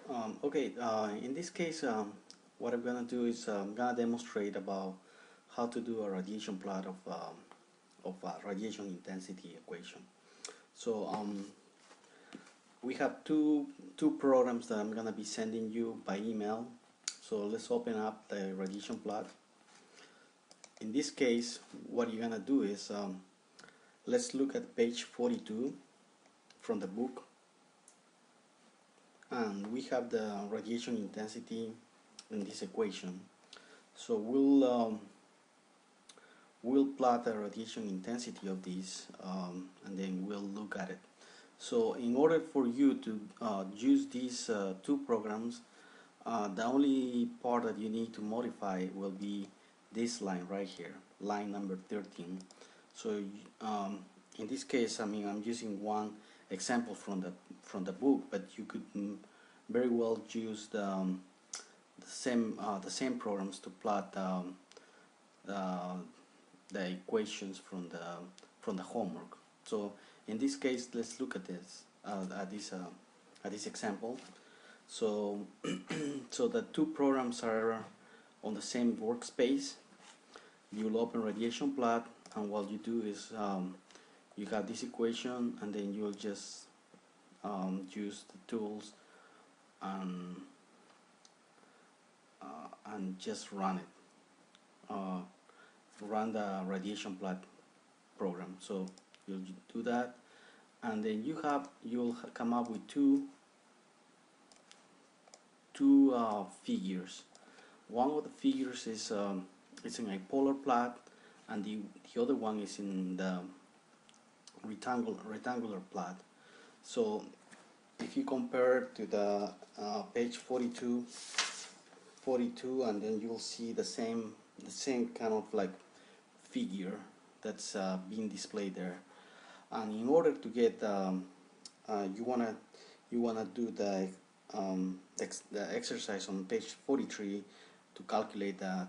In this case, what I'm gonna do is I'm gonna demonstrate about how to do a radiation plot of a radiation intensity equation. So we have two programs that I'm gonna be sending you by email. So let's open up the radiation plot. In this case, what you're gonna do is let's look at page 42 from the book. And we have the radiation intensity in this equation. So we'll plot the radiation intensity of this, and then we'll look at it. So in order for you to use these two programs, the only part that you need to modify will be this line right here, line number 13. So in this case, I'm using one example from the book, but you could very well use the same programs to plot the equations from the homework. So in this case, let's look at this at this example. So so the two programs are on the same workspace. You'll open radiation plot, and what you do is you have this equation, and then you'll just use the tools and just run it. Run the radiation plot program. So you'll do that, and then you'll come up with two figures. One of the figures is it's in a polar plot, and the other one is in the rectangular plot. So if you compare to the page 42, and then you'll see the same kind of like figure that's being displayed there. And in order to get you wanna do the exercise on page 43 to calculate the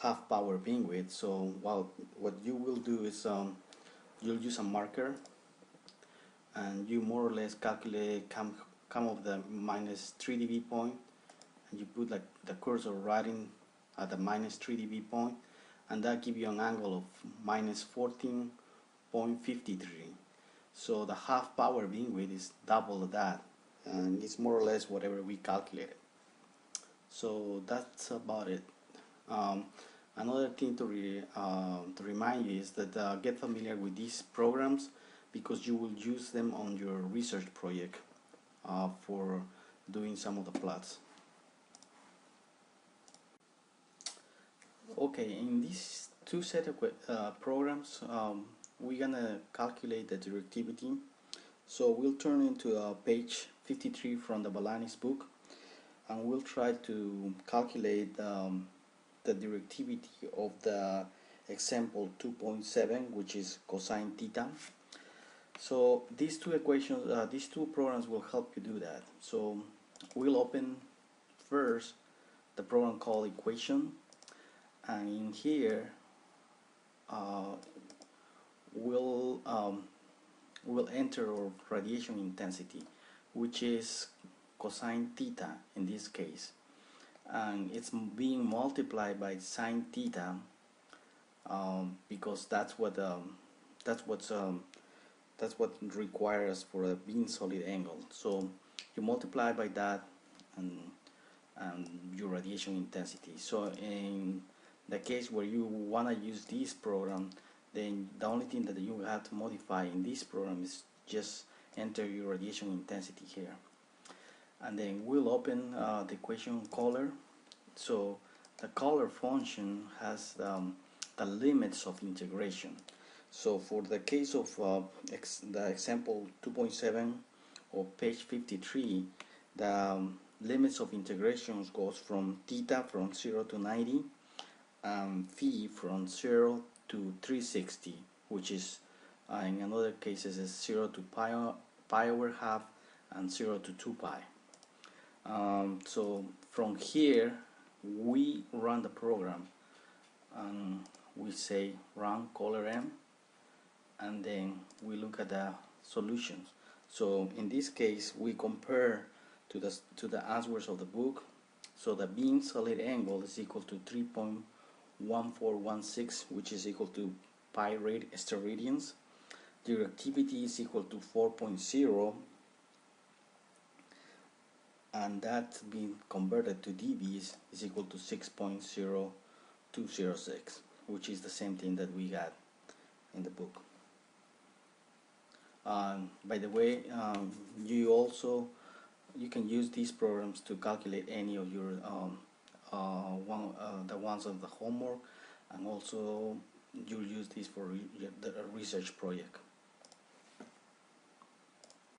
half power beamwidth. So what you will do is you'll use a marker, and you more or less calculate come of the minus 3 dB point, and you put like the cursor right in at the minus 3 dB point, and that gives you an angle of minus 14.53. So the half power beamwidth is double that, and it's more or less whatever we calculated. So that's about it. Another thing to remind you is that get familiar with these programs, because you will use them on your research project for doing some of the plots. Okay, in these two set of programs, we're gonna calculate the directivity. So we'll turn into page 53 from the Balanis book, and we'll try to calculate the directivity of the example 2.7, which is cosine theta. So these two equations, these two programs will help you do that. So we'll open first the program called equation, and in here we'll enter our radiation intensity, which is cosine theta in this case, and it's being multiplied by sine theta, because that's what requires for a beam solid angle. So you multiply by that and your radiation intensity. So in the case where you want to use this program, then the only thing that you have to modify in this program is just enter your radiation intensity here, and then we'll open the equation color. So the color function has the limits of integration. So for the case of the example 2.7 or page 53, the limits of integrations goes from theta from 0 to 90, and phi from 0 to 360, which is in another cases is 0 to pi over half and 0 to 2 pi. So from here we run the program, and we say run color M, and then we look at the solutions. So in this case, we compare to the answers of the book. So the mean solid angle is equal to 3.1416, which is equal to pi steradians. Directivity is equal to 4.0, and that being converted to dBs is equal to 6.0206, which is the same thing that we got in the book. By the way, you can use these programs to calculate any of your the ones of the homework, and also you'll use this for the research project.